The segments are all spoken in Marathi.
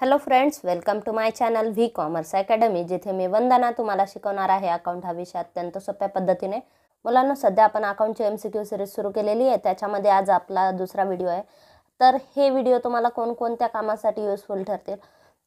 Hello friends, welcome to my channel V commerce academy, जिथे मी वंदना तुम्हाला शिकवणार आहे अकाउंट हा विषय अत्यंत सोप्या पद्धतीने. मुलांना सध्या आपण अकाउंटची MCQ सिरीज सुरू केलेली आहे. त्याच्यामध्ये आज आपला दुसरा व्हिडिओ आहे. तर हे व्हिडिओ तुम्हाला कोणकोणत्या कामासाठी युजफुल ठरतील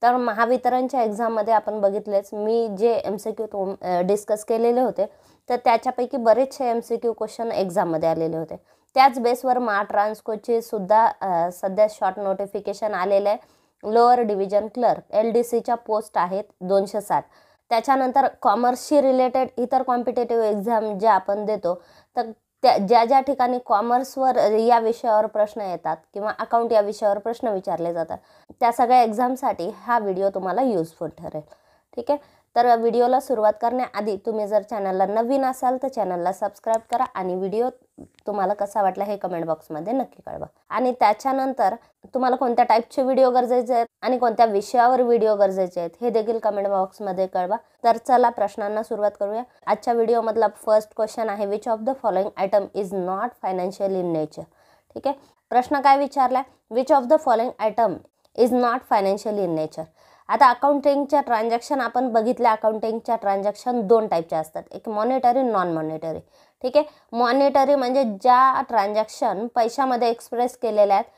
तर महावितरणच्या एक्झाममध्ये आपण बघितलेच, मी जे MCQ डिस्कस केलेले होते तर त्याच्यापैकी बरेचसे MCQ क्वेश्चन एक्झाममध्ये आलेले होते. त्याच बेसवर महाट्रान्सकोचे सुद्धा सध्या शॉर्ट नोटिफिकेशन आलेले आहे. लोअर डिव्हिजन क्लर्क LDCच्या पोस्ट आहेत 260. त्याच्यानंतर कॉमर्सशी रिलेटेड इतर कॉम्पिटेटिव्ह एक्झाम जे आपण देतो तर ज्या ज्या ठिकाणी कॉमर्सवर या विषयावर प्रश्न येतात किंवा अकाउंट या विषयावर प्रश्न विचारले जातात त्या सगळ्या एक्झामसाठी हा व्हिडिओ तुम्हाला युजफुल ठरेल. ठीक आहे, तर व्हिडिओला सुरुवात करण्याआधी तुम्ही जर चॅनलला नवीन असाल तर चॅनलला सबस्क्राईब करा आणि व्हिडिओ तुम्हाला कसा वाटला हे कमेंट बॉक्समध्ये नक्की कळवा. आणि त्याच्यानंतर तुम्हाला कोणत्या टाईपचे व्हिडिओ गरजेचे आहेत आणि कोणत्या विषयावर व्हिडिओ गरजेचे आहेत हे देखील कमेंट बॉक्समध्ये कळवा. तर चला प्रश्नांना सुरुवात करूया. आजच्या व्हिडिओमधला फर्स्ट क्वेश्चन आहे, which of the following item is not financial in nature. ठीक आहे, प्रश्न काय विचारलाय, which of the following item is not financial in nature. आता अकाउंटिंगच्या ट्रान्झॅक्शन आपण बघितल्या. अकाउंटिंगच्या ट्रान्झॅक्शन दोन टाईपच्या असतात, एक मॉनिटरी, नॉन मॉनिटरी. ठीक आहे, मॉनिटरी म्हणजे ज्या ट्रान्झॅक्शन पैशामध्ये एक्सप्रेस केलेल्या आहेत,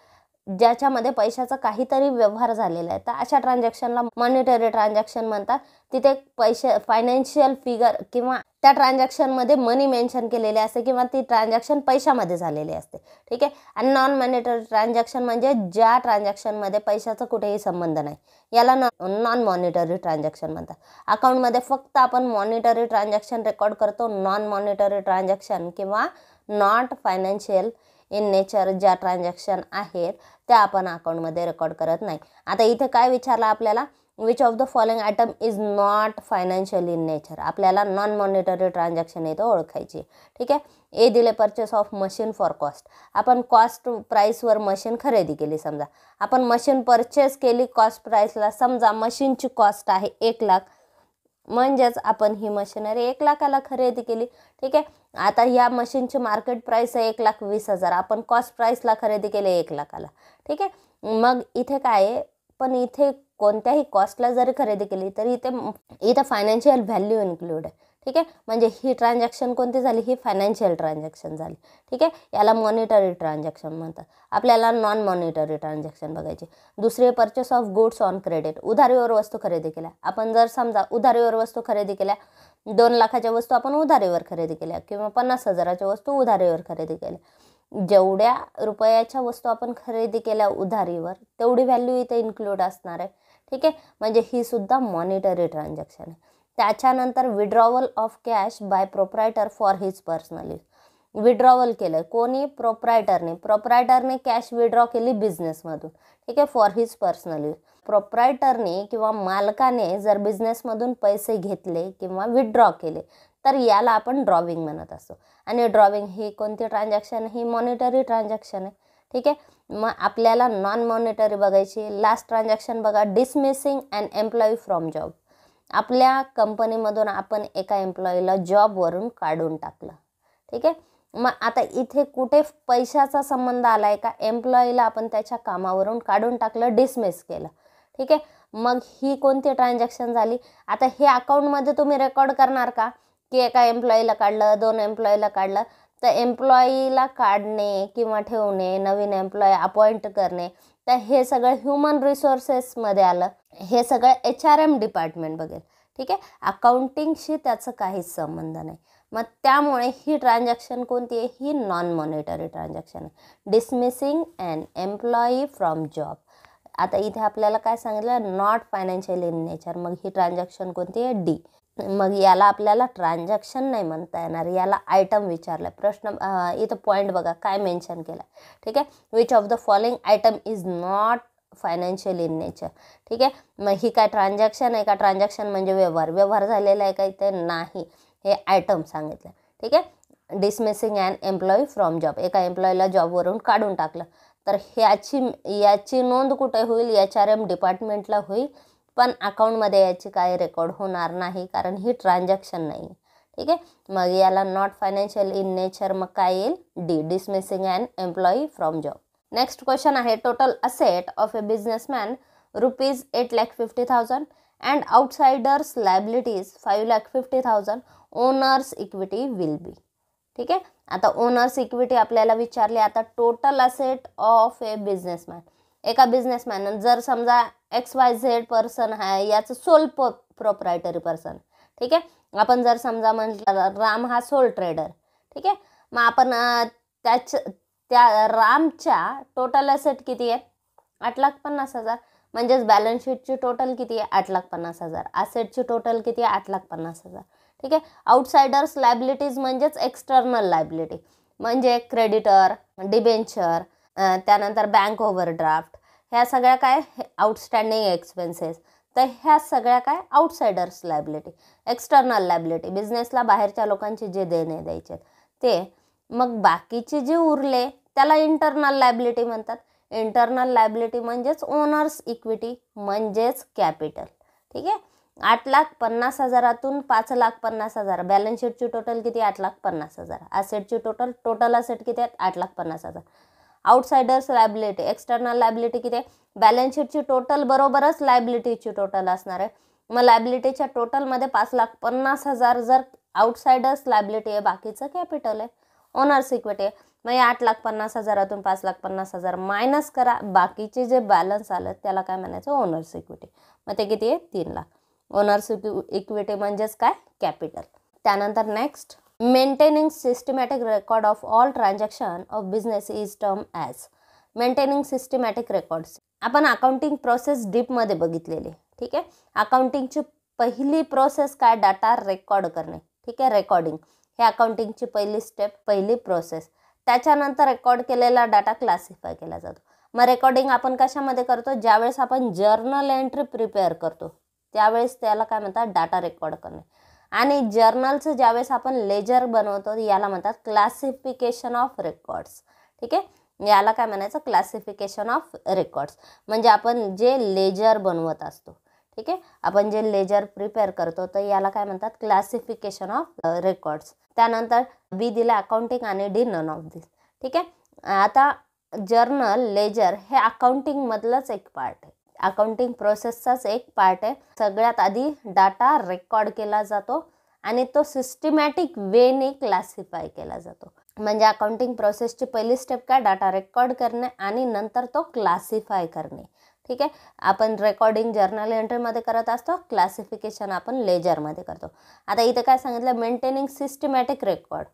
ज्याच्यामध्ये पैशाचा काहीतरी व्यवहार झालेला आहे, तर अशा ट्रान्झॅक्शनला मॉनिटरी ट्रान्झॅक्शन म्हणतात. तिथे पैसे फायनान्शियल फिगर किंवा त्या ट्रान्झॅक्शनमध्ये मनी मेन्शन केलेले असते किंवा ती ट्रान्झॅक्शन पैशामध्ये झालेली असते. ठीक आहे, आणि नॉन मॉनिटरी ट्रान्झॅक्शन म्हणजे ज्या ट्रान्झॅक्शनमध्ये पैशाचा कुठेही संबंध नाही, याला नॉन मॉनिटरी ट्रान्झॅक्शन म्हणतात. अकाउंटमध्ये फक्त आपण मॉनिटरी ट्रान्झॅक्शन रेकॉर्ड करतो. नॉन मॉनिटरी ट्रान्झॅक्शन किंवा नॉट फायनान्शियल इन नेचर ज्या ट्रान्झॅक्शन आहेत त्या आपण अकाउंटमध्ये रेकॉर्ड करत नाही. आता इथे काय विचारलं आपल्याला, which of the following item is not financial in nature. आपल्याला नॉन मॉनिटरी ट्रान्झॅक्शन इथं ओळखायची. ठीक आहे, ए दिले purchase of machine for cost. आपण कॉस्ट प्राईसवर मशीन खरेदी केली. समजा आपण मशीन परचेस केली कॉस्ट प्राईसला. समजा मशीनची कॉस्ट आहे 1 लाख, म्हणजेच आपण ही मशिनरी 1 लाखाला खरेदी केली. ठीक आहे, आता या मशीनची मार्केट प्राइस आहे 1,20,000. आपण कॉस्ट प्राइसला खरेदी केली 1 लाखाला. ठीक आहे, मग इथे काय आहे, पण इथे कोणत्याही कॉस्टला जरी खरेदी केली तरी इथे फायनान्शियल व्हॅल्यू इन्क्लूड आहे. ठीक आहे, म्हणजे ही ट्रान्झॅक्शन कोणती झाली, ही फायनान्शियल ट्रान्झॅक्शन झाली. ठीक आहे, याला मॉनिटरी ट्रान्झॅक्शन म्हणतात. आपल्याला नॉन मॉनिटरी ट्रान्झॅक्शन बघायची. दुसरे, purchase of goods on credit. उधारीवर वस्तू खरेदी केल्या. आपण जर समजा उधारीवर वस्तू खरेदी केल्या, 2 लाखाच्या वस्तू आपण उधारीवर खरेदी केल्या किंवा 50,000च्या वस्तू उधारीवर खरेदी केल्या. जेवढ्या रुपयाच्या वस्तू आपण खरेदी केल्या उधारीवर तेवढी व्हॅल्यू इथे इन्क्लूड असणार आहे. ठीक आहे, म्हणजे ही सुद्धा मॉनिटरी ट्रान्झॅक्शन आहे. त्याच्यानंतर withdrawal of cash by proprietor for his personal use. Withdrawal केलं कोणी, प्रोप्रायटरने कॅश विड्रॉ केली बिझनेसमधून. ठीक आहे, फॉर हिज पर्सनल यूज. प्रोप्रायटरने किंवा मालकाने जर बिझनेसमधून पैसे घेतले किंवा विड्रॉ केले तर याला आपण ड्रॉविंग म्हणत असतो. आणि ड्रॉविंग ही कोणती ट्रान्झॅक्शन, ही मॉनिटरी ट्रान्झॅक्शन आहे. ठीक आहे, मग आपल्याला नॉन मॉनिटरी बघायची. लास्ट ट्रान्झॅक्शन बघा, dismissing an employee from job. आपल्या कंपनीमधून आपण एका एम्प्लॉईला जॉबवरून काढून टाकलं. ठीक आहे, मग आता इथे कुठे पैशाचा संबंध आलाय का, एम्प्लॉईला आपण त्याच्या कामावरून काढून टाकलं, डिसमिस केलं. ठीक आहे, मग ही कोणती ट्रान्झॅक्शन झाली. आता हे अकाउंटमध्ये तुम्ही रेकॉर्ड करणार का, की एका एम्प्लॉईला काढलं, 2 एम्प्लॉईला काढलं. तर एम्प्लॉईला काढणे किंवा ठेवणे, नवीन एम्प्लॉई अपॉइंट करणे, तर हे सगळं ह्युमन रिसोर्सेसमध्ये आलं. हे सगळं HRM डिपार्टमेंट बघेल. ठीक आहे, अकाउंटिंगशी त्याचं काहीच संबंध नाही. मग त्यामुळे ही ट्रान्झॅक्शन कोणती आहे, ही नॉन मॉनिटरी ट्रान्झॅक्शन आहे. Dismissing an employee from job. आता इथे आपल्याला काय सांगितलं, नॉट फायनान्शियल इन नेचर. मग ही ट्रान्झॅक्शन कोणती आहे, डी. मग याला आपल्याला ट्रान्झॅक्शन नाही म्हणता येणार, याला आयटम विचारला. प्रश्न इथं पॉईंट बघा काय मेन्शन केला. ठीक आहे, which of the following item is not financial in nature. ठीक आहे, मग ही काय ट्रान्झॅक्शन आहे का, ट्रान्झॅक्शन म्हणजे व्यवहार झालेला आहे का, इथे नाही, हे आयटम सांगितलं. ठीक आहे, dismissing an employee from job. एका एम्प्लॉईला जॉबवरून काढून टाकलं तर याची नोंद कुठे होईल, HRM डिपार्टमेंटला होईल. पण अकाउंटमध्ये याची काय रेकॉर्ड होणार नाही, कारण ही ट्रान्झॅक्शन नाही. ठीक आहे, मग याला नॉट फायनान्शियल इन नेचर. मग काय येईल, D, dismissing an employee from job. Next question आहे, total asset of a businessman ₹8,50,000 and outsiders liabilities 5,50,000. Owner's equity will be. ठीक आहे. आता ओनर्स इक्विटी आपल्याला विचारली. आता total asset of a businessman. एका बिझनेसमॅन जर समजा XYZ पर्सन आहे, याचं सोल प्रोप्रायटरी पर्सन. ठीक आहे. आपण जर समजा म्हटलं राम हा सोल ट्रेडर. ठीक आहे. मग आपण त्या रामच्या टोटल असेट किती आहे? 8,50,000. म्हणजेच बॅलन्स शीटची टोटल किती आहे? 8,50,000. असेटची टोटल किती आहे? 8,50,000. ठीक आहे. आउटसाइडर्स लायबिलिटीज म्हणजेच एक्सटर्नल लायबिलिटी, म्हणजे क्रेडिटर, डिबेंचर, त्यानंतर बँक ओव्हरड्राफ्ट, ह्या सगळ्या काय आउटस्टँडिंग एक्सपेन्सेस. तर ह्या सगळ्या काय आउटसाइडर्स लायबिलिटी. एक्सटर्नल लायबिलिटी बिझनेसला बाहेरच्या लोकांचे जे देणे द्यायचे ते. मग बाकीचे जे उरले त्याला इंटरनल लायबिलिटी म्हणतात. इंटरनल लायबिलिटी म्हणजेच ओनर्स इक्विटी म्हणजेच कॅपिटल. ठीक आहे. 8,50,000 5,50,000. बॅलन्स शीटची टोटल किती? 8,50,000. असेटची टोटल असेट किती आहेत? 8,50,000. आउटसाइडर्स लायबिलिटी एक्सटर्नल लायबिलिटी किती आहे? बॅलन्स शीटची टोटल बरोबरच लायबिलिटीची टोटल असणार आहे. मग लायबिलिटीच्या टोटलमध्ये 5,50,000 जर आउटसाइडर्स लायबिलिटी आहे, बाकीचं कॅपिटल आहे, ओनर्स इक्विटी आहे. मग या 8,50,000 5,50,000 मायनस करा. बाकीचे जे बॅलन्स आलं त्याला काय म्हणायचं? Owners equity. मग ते किती आहे? 3,00,000. ओनर्स इक्विटी म्हणजेच काय? कॅपिटल. त्यानंतर next, maintaining systematic record of all transaction of business is term as. Maintaining systematic records आपण अकाउंटिंग प्रोसेस डीपमध्ये बघितलेली. ठीक आहे. अकाउंटिंगची पहिली प्रोसेस काय? डाटा रेकॉर्ड करणे. ठीक आहे. रेकॉर्डिंग हे अकाउंटिंगची पहिली स्टेप, पहिली प्रोसेस. त्याच्यानंतर रेकॉर्ड केलेला डाटा क्लासिफाय केला जातो. मग रेकॉर्डिंग आपण कशामध्ये करतो? ज्यावेळेस आपण जर्नल एंट्री प्रिपेअर करतो त्यावेळेस त्याला काय म्हणतात? डाटा रेकॉर्ड करणे. आणि जर्नलचं ज्यावेळेस आपण लेजर बनवतो याला म्हणतात क्लासिफिकेशन ऑफ रेकॉर्ड्स. ठीक आहे. याला काय म्हणायचं? Classification of records. म्हणजे आपण जे लेजर बनवत असतो. ठीक आहे. आपण जे लेजर प्रिपेअर करतो तर याला काय म्हणतात? Classification of records. त्यानंतर बी दिलं अकाउंटिंग आणि डी नन ऑफ दिस. ठीक आहे. आता जर्नल, लेजर हे अकाउंटिंग मधलंच एक पार्ट आहे. अकाउंटिंग प्रोसेसचाच एक पार्ट आहे. सगळ्यात आधी डाटा रेकॉर्ड केला जातो आणि तो सिस्टमॅटिक वेने क्लासिफाय केला जातो. म्हणजे अकाउंटिंग प्रोसेसची पहिली स्टेप काय? डाटा रेकॉर्ड करणे आणि नंतर तो क्लासिफाय करणे. ठीक आहे. आपण रेकॉर्डिंग जर्नल एंट्रीमध्ये करत असतो, क्लासिफिकेशन आपण लेजरमध्ये करतो. आता इथे काय सांगितलं? Maintaining systematic record.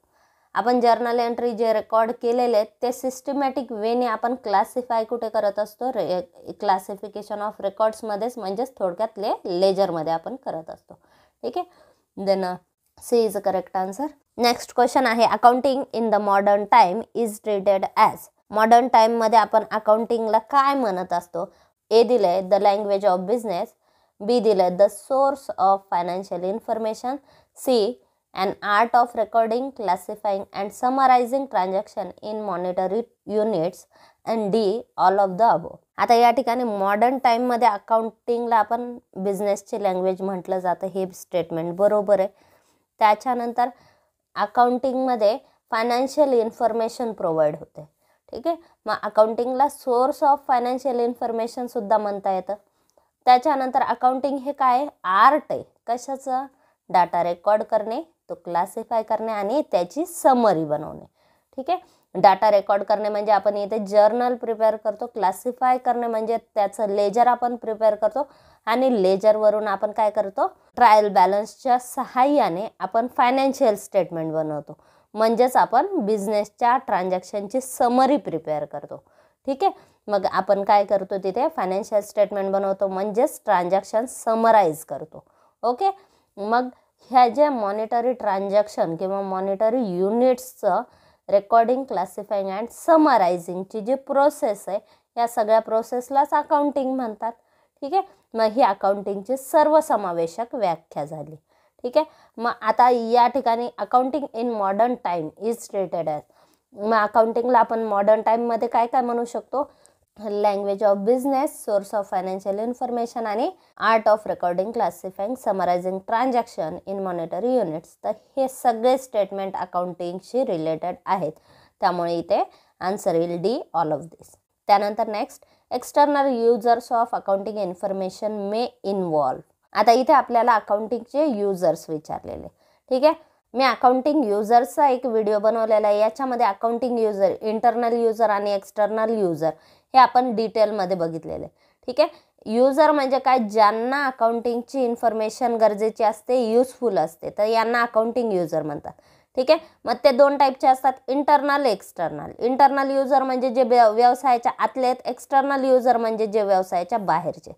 आपण जर्नल एंट्री जे रेकॉर्ड केलेले आहेत ते सिस्टमॅटिक वेने आपण क्लासिफाय कुठे करत असतो? क्लासिफिकेशन ऑफ रेकॉर्ड्समध्येच, म्हणजेच थोडक्यात लेजरमध्ये आपण करत असतो. ठीक आहे. Then C is a correct answer. Next question आहे, accounting in the modern time is treated as. Modern टाइममध्ये आपण अकाउंटिंगला काय म्हणत असतो? ए दिलंय the language of business, B दिलंय the source of financial information, C an art of recording, classifying and summarizing transaction in monetary units, and D all of the above. आता या ठिकाणी मॉडर्न टाइममध्ये अकाउंटिंगला आपण बिझनेसची लँग्वेज म्हटलं जातं, हे स्टेटमेंट बरोबर आहे. त्याच्यानंतर अकाउंटिंगमध्ये फायनान्शियल इन्फॉर्मेशन प्रोव्हाइड होते. ठीक आहे. मग अकाउंटिंगला सोर्स ऑफ फायनान्शियल इन्फॉर्मेशन सुद्धा म्हणता येतं. त्याच्यानंतर अकाउंटिंग हे काय? आर्ट आहे. कशाचं? डाटा रेकॉर्ड करणे, तो क्लासिफाय करणे आणि त्याची समरी बनवणे. ठीक आहे. डाटा रेकॉर्ड करणे म्हणजे आपण इथे जर्नल प्रिपेअर करतो, क्लासिफाय करणे म्हणजे त्याचं लेजर आपण प्रिपेअर करतो आणि लेजरवरून आपण काय करतो? ट्रायल बॅलन्सच्या सहाय्याने आपण फायनान्शियल स्टेटमेंट बनवतो. म्हणजेच आपण बिझनेसच्या ट्रान्झॅक्शनची समरी प्रिपेअर करतो. ठीक आहे. मग आपण काय करतो? तिथे फायनान्शियल स्टेटमेंट बनवतो, म्हणजेच ट्रान्झॅक्शन समराईज करतो. ओके. मग ह्या ज्या मॉनिटरी ट्रान्झॅक्शन किंवा मॉनिटरी युनिट्सचं रेकॉर्डिंग, क्लासिफाईंग अँड समरायझिंगची जी प्रोसेस आहे या सगळ्या प्रोसेसलाच अकाउंटिंग म्हणतात. ठीक आहे. मग ही अकाउंटिंगची सर्वसमावेशक व्याख्या झाली. ठीक आहे. मग आता या ठिकाणी accounting in modern time is treated as. मग अकाउंटिंगला आपण मॉडर्न टाइममध्ये काय काय म्हणू शकतो? Language of business, source of financial information आणि art of recording, classifying, summarising transaction in monetary units. तर हे सगळे स्टेटमेंट अकाउंटिंगशी रिलेटेड आहेत. त्यामुळे इथे आन्सर येईल डी ऑल ऑफ दिस. त्यानंतर next, external users of accounting information may involve. आता इथे आपल्याला अकाउंटिंगचे युजर्स विचारलेले. ठीक आहे, मी अकाउंटिंग युजर्सचा एक व्हिडिओ बनवलेला आहे. याच्यामध्ये अकाउंटिंग युजर, इंटरनल युजर आणि एक्सटर्नल युजर हे आपण डिटेलमध्ये बघितलेले. ठीक आहे, युजर म्हणजे काय, ज्यांना अकाउंटिंगची इन्फॉर्मेशन गरजेची असते, युजफुल असते, तर यांना अकाउंटिंग युजर म्हणतात. ठीक आहे, मग ते दोन टाईपचे असतात, इंटरनल, एक्सटर्नल. इंटरनल युजर म्हणजे जे व्यवसायाच्या आतले आहेत, एक्सटर्नल युजर म्हणजे जे व्यवसायाच्या बाहेरचे.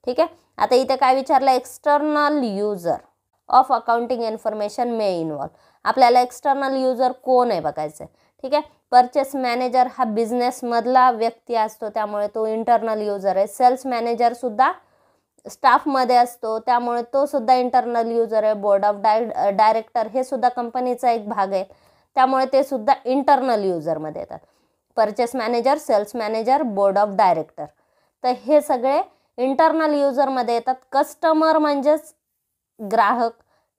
ठीक आहे, आता इथे काय विचारलं, external user of accounting information may involve. आपल्याला एक्सटर्नल युजर कोण आहे बघायचं आहे. ठीक आहे, परचेस मॅनेजर हा बिझनेसमधला व्यक्ती असतो, त्यामुळे तो इंटरनल युजर आहे. सेल्स मॅनेजर सुद्धा स्टाफमध्ये असतो, त्यामुळे तो सुद्धा इंटरनल युजर आहे. बोर्ड ऑफ डायरेक्टर हे सुद्धा कंपनीचा एक भाग आहे, त्यामुळे ते सुद्धा इंटरनल युजरमध्ये येतात. Purchase manager, sales manager, board of director, तर हे सगळे इंटरनल युजरमध्ये येतात. कस्टमर म्हणजेच ग्राहक.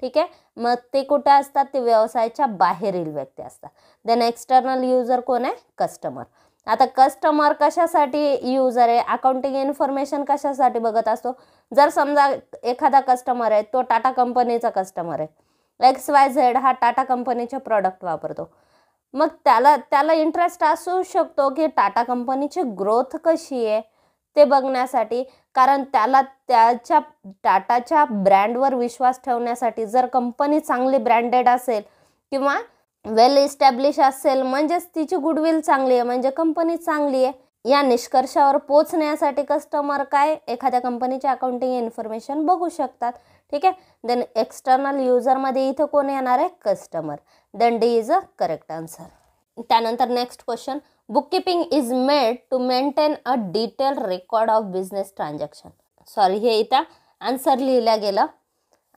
ठीक आहे, मग ते कुठे असतात, ते व्यवसायाच्या बाहेरील व्यक्ती असतात. देन एक्सटर्नल युजर कोण आहे, कस्टमर. आता कस्टमर कशासाठी युजर आहे, अकाउंटिंग इन्फॉर्मेशन कशासाठी बघत असतो. जर समजा एखादा कस्टमर आहे, तो टाटा कंपनीचा कस्टमर आहे, XYZ हा टाटा कंपनीचे प्रॉडक्ट वापरतो, मग त्याला इंटरेस्ट असू शकतो की टाटा कंपनीची ग्रोथ कशी आहे ते बघण्यासाठी, कारण त्याला त्याच्या टाटाच्या ब्रँडवर विश्वास ठेवण्यासाठी. जर कंपनी चांगली ब्रँडेड असेल किंवा वेल इस्टॅब्लिश असेल, म्हणजेच तिची गुडविल चांगली आहे, म्हणजे कंपनी चांगली आहे. या निष्कर्षावर पोहोचण्यासाठी कस्टमर काय, एखाद्या कंपनीची अकाउंटिंग इन्फॉर्मेशन बघू शकतात. ठीक आहे, देन एक्सटर्नल युजरमध्ये इथं कोण येणार आहे, customer. Then D is a correct answer. त्यानंतर next question, bookkeeping is made to maintain a detail record of business transaction. Sorry, हे इथं आन्सर लिहिलं गेलं.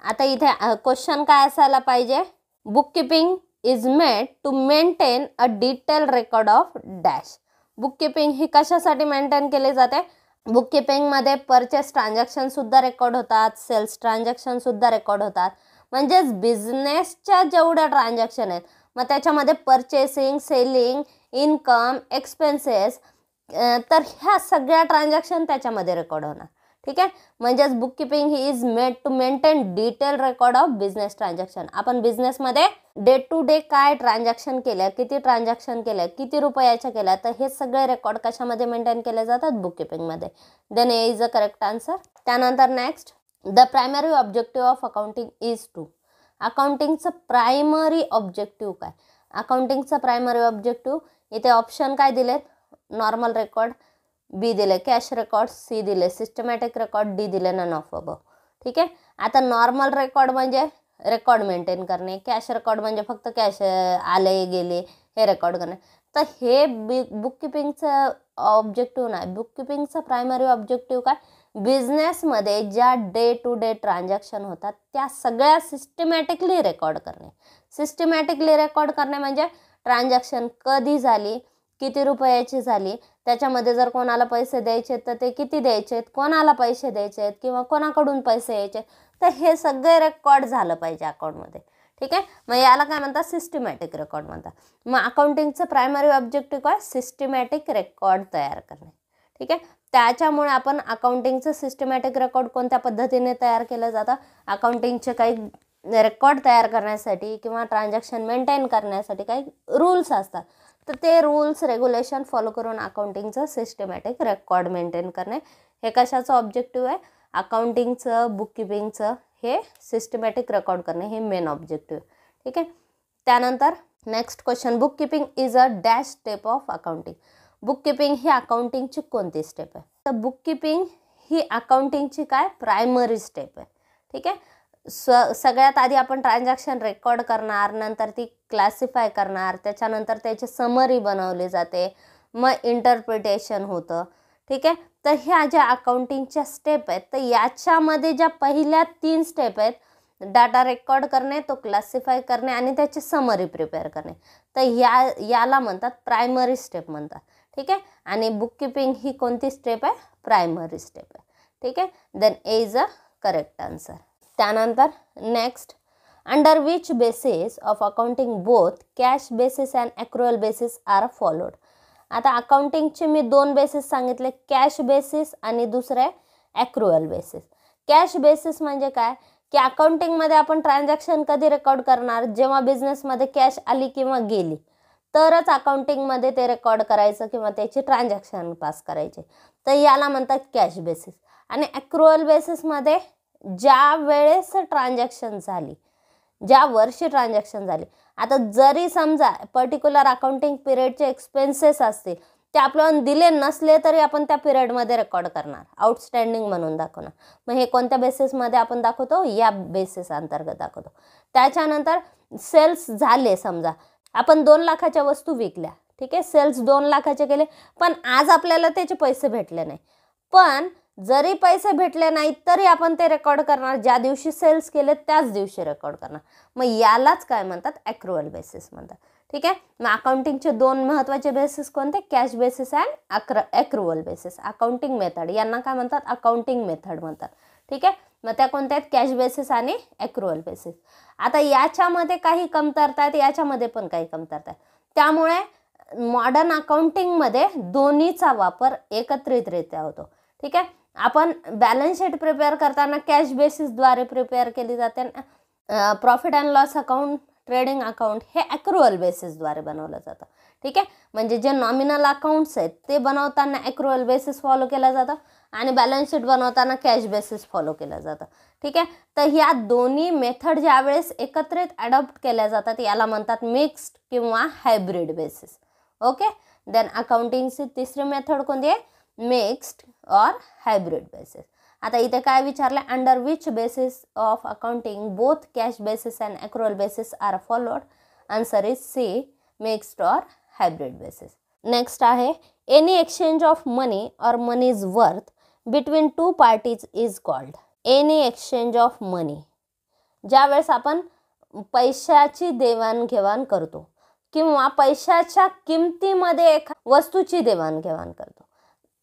आता इथे क्वेश्चन काय असायला पाहिजे, bookkeeping is made to maintain a detail record of dash. Bookkeeping ही कशासाठी मेंटेन केली जाते, बुककीपिंगमध्ये परचेस ट्रान्झॅक्शन सुद्धा रेकॉर्ड होतात, सेल्स ट्रान्झॅक्शन सुद्धा रेकॉर्ड होतात. म्हणजेच बिझनेसच्या जेवढ्या ट्रान्झॅक्शन आहेत, मग त्याच्यामध्ये परचेसिंग, सेलिंग, इन्कम, एक्सपेन्सेस, तर ह्या सगळ्या ट्रान्झॅक्शन त्याच्यामध्ये रेकॉर्ड होणार. ठीक आहे, म्हणजेच बुककीपिंग ही is made to maintain detail record of business transaction. आपण बिझनेसमध्ये डे टू डे काय ट्रान्झॅक्शन केल्या, किती ट्रान्झॅक्शन केल्या, किती रुपयाच्या केल्या, तर हे सगळे रेकॉर्ड कशामध्ये मेंटेन केले जातात, बुककीपिंगमध्ये. Then A is a correct answer. त्यानंतर next, the primary objective of accounting is to. अकाउंटिंगचं प्रायमरी ऑब्जेक्टिव्ह काय, अकाउंटिंगचं प्रायमरी ऑब्जेक्टिव्ह इथे ऑप्शन काय दिलेत, नॉर्मल रेकॉर्ड, बी दिले कॅश रेकॉर्ड, सी दिले सिस्टमॅटिक रेकॉर्ड, डी दिले नन ऑफ अबव. ठीक आहे, आता नॉर्मल रेकॉर्ड म्हणजे रेकॉर्ड मेंटेन करणे, कॅश रेकॉर्ड म्हणजे फक्त कॅश आले गेले हे रेकॉर्ड करणे. तर हे बुककीपिंगचं ऑब्जेक्टिव्ह नाही. बुककीपिंगचं प्रायमरी ऑब्जेक्टिव्ह काय, बिझनेसमध्ये ज्या डे टू डे ट्रान्झॅक्शन होतात त्या सगळ्या सिस्टमॅटिकली रेकॉर्ड करणे. सिस्टमॅटिकली रेकॉर्ड करणे म्हणजे ट्रान्झॅक्शन कधी झाली, किती रुपयाची झाली, त्याच्यामध्ये जर कोणाला पैसे द्यायचे तर ते किती द्यायचे, कोणाला पैसे द्यायचे किंवा कोणाकडून पैसे यायचे, तर हे सगळे रेकॉर्ड झालं पाहिजे अकाउंटमध्ये. ठीक आहे, मग याला काय म्हणतात, सिस्टमॅटिक रेकॉर्ड म्हणतात. मग अकाउंटिंगचं प्रायमरी ऑब्जेक्टिव्ह काय, सिस्टमॅटिक रेकॉर्ड तयार करणे. ठीक आहे, त्याच्यामुळे आपण अकाउंटिंगचं सिस्टमॅटिक रेकॉर्ड कोणत्या पद्धतीने तयार केलं जातं, अकाउंटिंगचे काही रेकॉर्ड तयार करण्यासाठी किंवा ट्रान्झॅक्शन मेंटेन करण्यासाठी काही रूल्स असतात, तर ते रूल्स रेग्युलेशन फॉलो करून अकाउंटिंगचं सिस्टमॅटिक रेकॉर्ड मेंटेन करणे हे कशाचं ऑब्जेक्टिव्ह आहे, अकाउंटिंगचं, बुककीपिंगचं हे सिस्टमॅटिक रेकॉर्ड करणे हे मेन ऑब्जेक्टिव्ह. ठीक आहे, त्यानंतर next question, bookkeeping is a dash step of accounting. बुककीपिंग ही अकाउंटिंगची कोणती स्टेप आहे, तर बुककीपिंग ही अकाउंटिंगची काय, प्रायमरी स्टेप आहे. ठीक आहे, सगळ्यात आधी आपण ट्रान्झॅक्शन रेकॉर्ड करणार, नंतर ती क्लासिफाय करणार, त्याच्यानंतर त्याची समरी बनवली जाते, मग इंटरप्रिटेशन होतं. ठीक आहे, तर ह्या ज्या अकाउंटिंगच्या स्टेप आहेत, तर याच्यामध्ये ज्या पहिल्या 3 स्टेप आहेत, डाटा रेकॉर्ड करणे, तो क्लासिफाय करणे आणि त्याची समरी प्रिपेअर करणे, तर याला म्हणतात प्रायमरी स्टेप म्हणतात. ठीक आहे, आणि बुककीपिंग ही कोणती स्टेप आहे, प्रायमरी स्टेप आहे. ठीक आहे, then A is a correct answer. त्यानंतर next, under which basis of accounting both cash basis and accrual basis are followed. आता अकाउंटिंगचे मी 2 बेसिस सांगितले, कॅश बेसिस आणि दुसरे ॲक्रुअल बेसिस. कॅश बेसिस म्हणजे काय की अकाउंटिंगमध्ये आपण ट्रान्झॅक्शन कधी रेकॉर्ड करणार, जेव्हा बिझनेसमध्ये कॅश आली किंवा गेली तरच अकाउंटिंगमध्ये ते रेकॉर्ड करायचं किंवा त्याची ट्रान्झॅक्शन पास करायचे, तर याला म्हणतात कॅश बेसिस. आणि ॲक्रुअल बेसिसमध्ये ज्या वेळेस ट्रान्झॅक्शन झाली, ज्या वर्षी ट्रान्झॅक्शन झाली, आता जरी समजा पर्टिक्युलर अकाउंटिंग पिरियडचे एक्सपेन्सेस असतील ते आपल्याला दिले नसले तरी आपण त्या पिरियडमध्ये रेकॉर्ड करणार, आउटस्टँडिंग म्हणून दाखवणार. मग हे कोणत्या बेसिसमध्ये आपण दाखवतो, या बेसिस अंतर्गत दाखवतो. त्याच्यानंतर सेल्स झाले, समजा आपण 2 लाखाच्या वस्तू विकल्या, ठीक आहे, सेल्स 2 लाखाचे केले, पण आज आपल्याला त्याचे पैसे भेटले नाही, पण जरी पैसे भेटले नाही तरी आपण ते रेकॉर्ड करणार, ज्या दिवशी सेल्स केले त्याच दिवशी रेकॉर्ड करणार. मग यालाच काय म्हणतात, ॲक्रुअल बेसिस म्हणतात. ठीक आहे. मग अकाउंटिंगचे 2 महत्त्वाचे बेसिस कोणते, cash basis and accrual basis. Accounting method यांना काय म्हणतात, अकाउंटिंग मेथड म्हणतात. ठीक आहे. मग त्या कोणत्या आहेत, कॅश बेसिस आणि ॲक्रुअल बेसिस. आता याच्यामध्ये काही कमतरता आहेत, याच्यामध्ये पण काही कमतरता आहेत. त्यामुळे मॉडर्न अकाउंटिंगमध्ये दोन्हीचा वापर एकत्रितरित्या होतो. ठीक आहे. आपण बॅलन्स शीट प्रिपेअर करताना कॅश बेसिसद्वारे प्रिपेअर केली जाते. Profit and loss account, trading account हे ॲक्रुअल बेसिसद्वारे बनवलं जातं. ठीक आहे. म्हणजे जे नॉमिनल अकाउंट्स आहेत ते बनवताना ॲक्रुअल बेसिस फॉलो केलं जातं आणि बॅलन्स शीट बनवताना कॅश बेसिस फॉलो केलं जातं. ठीक आहे. तर ह्या दोन्ही मेथड ज्यावेळेस एकत्रित अडॉप्ट केल्या जातात याला म्हणतात मिक्स्ड किंवा हायब्रिड बेसिस. ओके. देन अकाउंटिंगची तिसरी मेथड कोणती आहे, मिक्स्ड और हायब्रिड बेसिस. आता इथे काय विचारलं, under which basis of accounting both cash basis and accrual basis are followed. Answer is C, mixed or hybrid basis. Next आहे, any exchange of money or money's worth between 2 parties is called. Any exchange of money, ज्यावेळेस आपण पैशाची देवाणघेवाण करतो किंवा पैशाच्या किमतीमध्ये वस्तूची देवाणघेवाण करतो,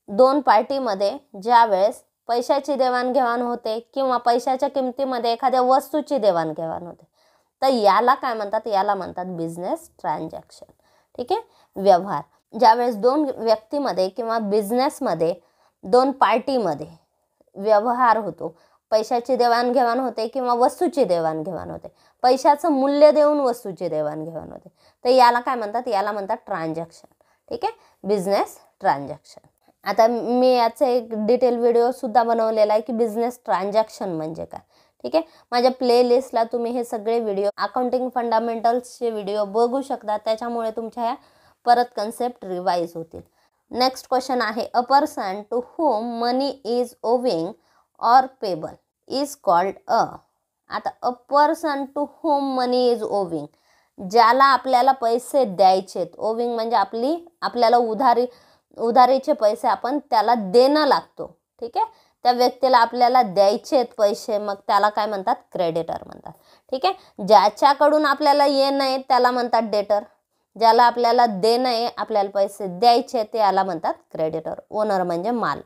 2 पार्टीमध्ये ज्यावेळेस पैशाची देवाणघेवाण होते किंवा पैशाच्या किमतीमध्ये एखाद्या वस्तूची देवाणघेवाण होते, तर याला काय म्हणतात, याला म्हणतात बिझनेस ट्रान्झॅक्शन. ठीक आहे. व्यवहार ज्यावेळेस 2 व्यक्तीमध्ये किंवा बिझनेसमध्ये 2 पार्टीमध्ये व्यवहार होतो, पैशाची देवाणघेवाण होते किंवा वस्तूची देवाणघेवाण होते, पैशाचं मूल्य देऊन वस्तूची देवाणघेवाण होते, तर याला काय म्हणतात, याला म्हणतात ट्रान्झॅक्शन. ठीक आहे. Business transaction. आता मी याचा एक डिटेल व्हिडिओसुद्धा बनवलेला आहे की बिझनेस ट्रान्झॅक्शन म्हणजे काय. ठीक आहे. माझ्या प्लेलिस्टला तुम्ही हे सगळे व्हिडिओ, अकाउंटिंग फंडामेंटल्सचे व्हिडिओ बघू शकता, त्याच्यामुळे तुमच्या ह्या परत कन्सेप्ट रिवाईज होतील. नेक्स्ट क्वेश्चन आहे, a person to whom money is owing or payable is called a. आता a person to whom money is owing, ज्याला आपल्याला पैसे द्यायचेत, ओविंग म्हणजे आपल्याला उधारीचे पैसे आपण त्याला देणं लागतो. ठीक आहे. त्या व्यक्तीला आपल्याला द्यायचेत पैसे, मग त्याला काय म्हणतात, क्रेडिटर म्हणतात. ठीक आहे. ज्याच्याकडून आपल्याला येणं आहे त्याला म्हणतात डेटर, ज्याला आपल्याला देणं आहे, आपल्याला पैसे द्यायचे ते याला म्हणतात क्रेडिटर. ओनर म्हणजे मालक.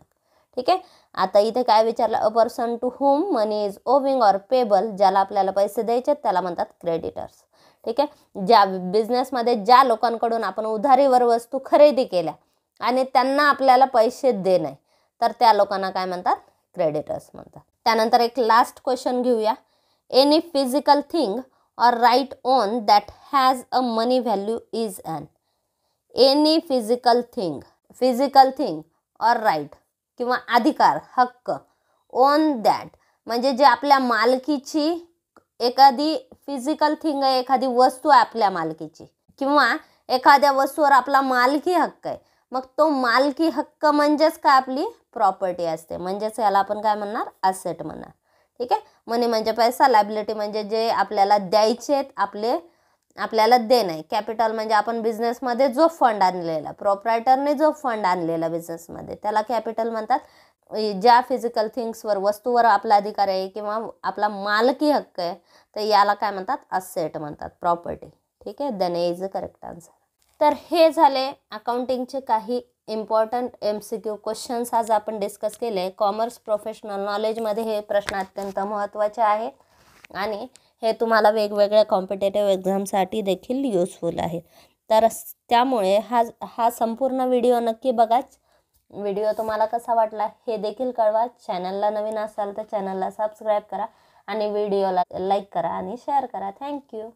ठीक आहे. आता इथे काय विचारलं, a person to whom money is owing or payable, ज्याला आपल्याला पैसे द्यायचे त्याला म्हणतात क्रेडिटर्स. ठीक आहे. ज्या बिझनेसमध्ये ज्या लोकांकडून आपण उधारीवर वस्तू खरेदी केल्या आणि त्यांना आपल्याला पैसे देणे, तर त्या लोकांना काय म्हणतात, क्रेडिटर्स म्हणतात. त्यानंतर एक लास्ट क्वेश्चन घेऊया, any physical thing or right own that has a money value is an. Any physical thing or right किंवा अधिकार, हक्क, ओन दॅट म्हणजे जे आपल्या मालकीची एखादी फिजिकल थिंग आहे, एखादी वस्तू आहे आपल्या मालकीची, किंवा एखाद्या वस्तूवर आपला मालकी हक्क आहे, मग तो मालकी हक्क म्हणजेच काय, आपली प्रॉपर्टी असते, म्हणजेच याला आपण काय म्हणणार, ॲसेट म्हणणार. ठीक आहे. मनी म्हणजे पैसा, लायबिलिटी म्हणजे जे आपल्याला द्यायचे आपल्याला देणं आहे, कॅपिटल म्हणजे आपण बिझनेसमध्ये जो फंड आणलेला, प्रोप्रायटरने जो फंड आणलेला बिझनेसमध्ये त्याला कॅपिटल म्हणतात. ज्या फिजिकल थिंग्सवर, वस्तूवर आपला अधिकार आहे किंवा आपला मालकी हक्क आहे, तर याला काय म्हणतात, असेट म्हणतात, प्रॉपर्टी. ठीक आहे. Then is a correct answer. तर हे झाले अकाउंटिंगचे काही इम्पॉर्टंट MCQ क्वेश्चन्स आज आपण डिस्कस केले. कॉमर्स प्रोफेशनल नॉलेजमध्ये हे प्रश्न अत्यंत महत्त्वाचे आहेत आणि हे तुम्हाला वेगवेगळ्या कॉम्पिटेटिव्ह एक्झामसाठी देखील युजफुल आहे. तर त्यामुळे हा संपूर्ण व्हिडिओ नक्की बघा. व्हिडिओ तुम्हाला कसा वाटला हे देखील कळवा. चॅनलला नवीन असाल तर चॅनलला सबस्क्राईब करा आणि व्हिडिओला लाईक करा आणि शेअर करा. थँक्यू.